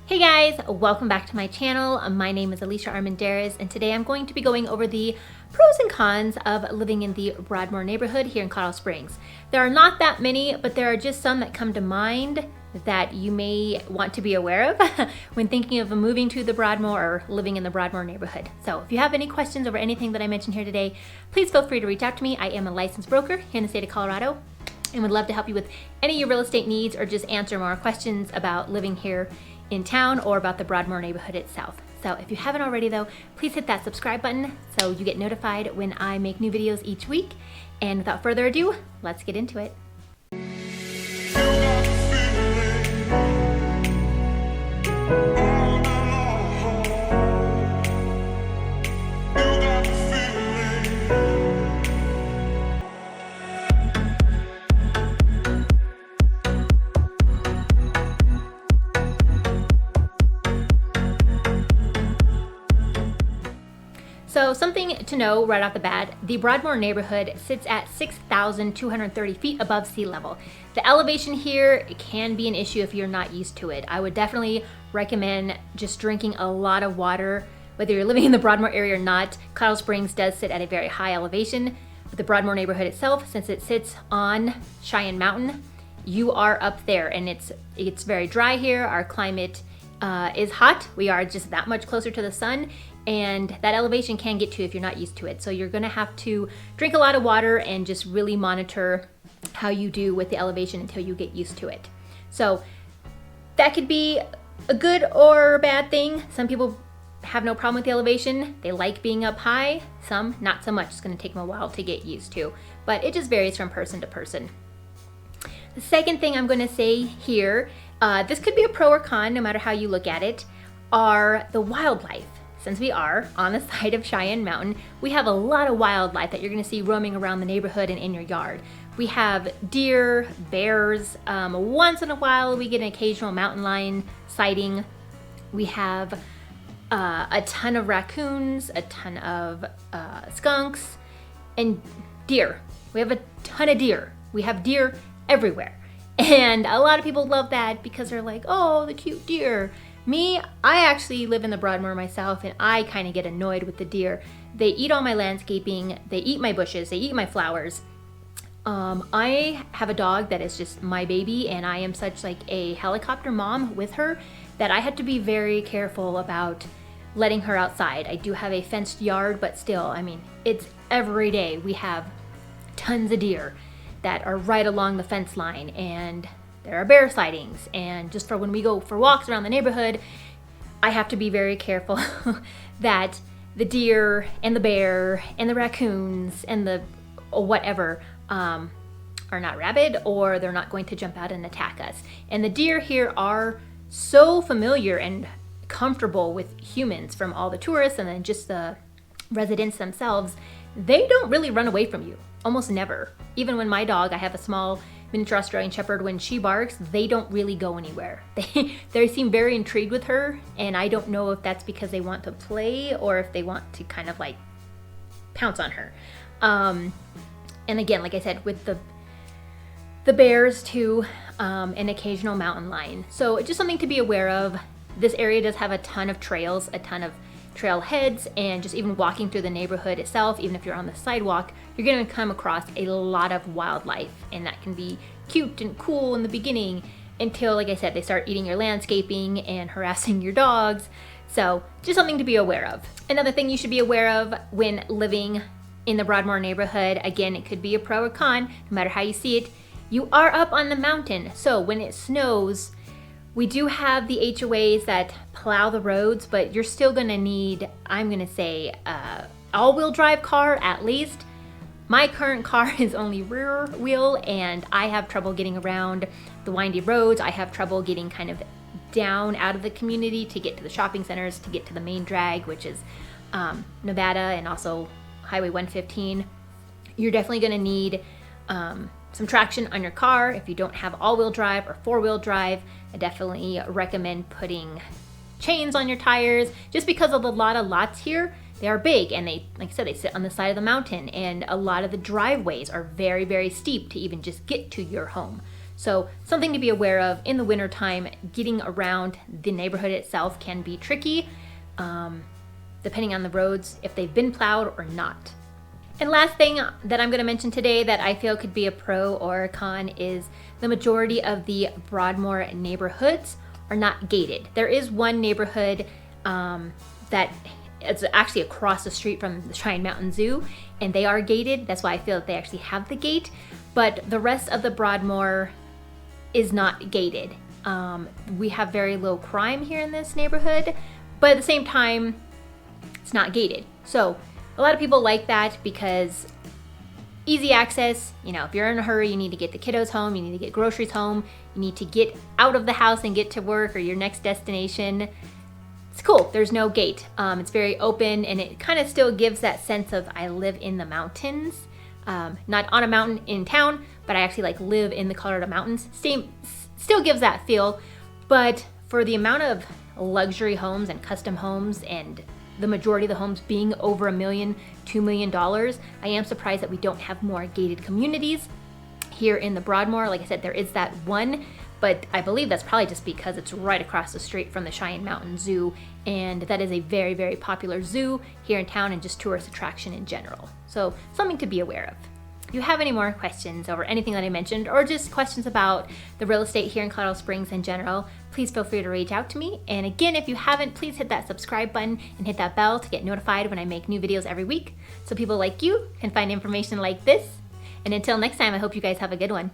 Hey guys, welcome back to my channel. My name is Alicia Armendariz, and today I'm going to be going over the pros and cons of living in the Broadmoor neighborhood here in Colorado Springs. There are not that many, but there are just some that come to mind that you may want to be aware of when thinking of moving to the Broadmoor or living in the Broadmoor neighborhood. So if you have any questions over anything that I mentioned here today, please feel free to reach out to me. I am a licensed broker here in the state of Colorado and would love to help you with any of your real estate needs or just answer more questions about living here in town or about the Broadmoor neighborhood itself. So if you haven't already though, please hit that subscribe button so you get notified when I make new videos each week. And without further ado, let's get into it. So something to know right off the bat, the Broadmoor neighborhood sits at 6,230 feet above sea level. The elevation here can be an issue if you're not used to it. I would definitely recommend just drinking a lot of water, whether you're living in the Broadmoor area or not. Colorado Springs does sit at a very high elevation, but the Broadmoor neighborhood itself, since it sits on Cheyenne Mountain, you are up there, and it's very dry here. Our climate is hot. We are just that much closer to the sun, and that elevation can get to you if you're not used to it. So you're gonna have to drink a lot of water and just really monitor how you do with the elevation until you get used to it. So that could be a good or bad thing. Some people have no problem with the elevation. They like being up high. Some not so much. It's gonna take them a while to get used to, but it just varies from person to person. The second thing I'm gonna say here, this could be a pro or con, no matter how you look at it, are the wildlife. Since we are on the side of Cheyenne Mountain, we have a lot of wildlife that you're gonna see roaming around the neighborhood and in your yard. We have deer, bears, once in a while we get an occasional mountain lion sighting. We have a ton of raccoons, a ton of skunks, and deer. We have a ton of deer. We have deer everywhere. And a lot of people love that because they're like, oh, the cute deer. Me, I actually live in the Broadmoor myself, and I kind of get annoyed with the deer. They eat all my landscaping, they eat my bushes, they eat my flowers. I have a dog that is just my baby, and I am such like a helicopter mom with her that I have to be very careful about letting her outside. I do have a fenced yard, but still, I mean, it's every day we have tons of deer that are right along the fence line, and there are bear sightings, and just for when we go for walks around the neighborhood, I have to be very careful that the deer and the bear and the raccoons and the whatever are not rabid, or they're not going to jump out and attack us. And the deer here are so familiar and comfortable with humans, from all the tourists and then just the residents themselves. They don't really run away from you, almost never. Even when my dog, I have a small miniature Australian Shepherd, when she barks, they don't really go anywhere. They seem very intrigued with her, and I don't know if that's because they want to play or if they want to kind of like pounce on her. And again, like I said, with the bears too, an occasional mountain lion. So just something to be aware of. This area does have a ton of trails, a ton of trailheads, and just even walking through the neighborhood itself, even if you're on the sidewalk, you're going to come across a lot of wildlife, and that can be cute and cool in the beginning until, like I said, they start eating your landscaping and harassing your dogs. So just something to be aware of. Another thing you should be aware of when living in the Broadmoor neighborhood, again, it could be a pro or con, no matter how you see it, you are up on the mountain. So when it snows, we do have the HOAs that plow the roads, but you're still gonna need, I'm gonna say, all-wheel drive car at least. My current car is only rear wheel, and I have trouble getting around the windy roads. I have trouble getting kind of down out of the community to get to the shopping centers, to get to the main drag, which is Nevada and also Highway 115. You're definitely gonna need some traction on your car. If you don't have all-wheel drive or four-wheel drive, I definitely recommend putting chains on your tires, just because of a lot of lots here. They are big, and they, like I said, they sit on the side of the mountain, and a lot of the driveways are very, very steep to even just get to your home. So something to be aware of in the wintertime. Getting around the neighborhood itself can be tricky, depending on the roads, if they've been plowed or not. And last thing that I'm going to mention today that I feel could be a pro or a con is the majority of the Broadmoor neighborhoods are not gated. There is one neighborhood that it's actually across the street from the Cheyenne Mountain Zoo, and they are gated. That's why I feel that they actually have the gate, but the rest of the Broadmoor is not gated. We have very low crime here in this neighborhood, but at the same time, it's not gated. So a lot of people like that because easy access. You know, if you're in a hurry, you need to get the kiddos home, you need to get groceries home, you need to get out of the house and get to work or your next destination. It's cool. There's no gate. It's very open, and it kind of still gives that sense of I live in the mountains. Not on a mountain in town, but I actually like live in the Colorado mountains. Still gives that feel, but for the amount of luxury homes and custom homes and the majority of the homes being over $1 million, $2 million, I am surprised that we don't have more gated communities here in the Broadmoor. Like I said, there is that one, but I believe that's probably just because it's right across the street from the Cheyenne Mountain Zoo, and that is a very, very popular zoo here in town and just tourist attraction in general. So something to be aware of. If you have any more questions over anything that I mentioned, or just questions about the real estate here in Colorado Springs in general, please feel free to reach out to me. And again, if you haven't, please hit that subscribe button and hit that bell to get notified when I make new videos every week, so people like you can find information like this. And until next time, I hope you guys have a good one.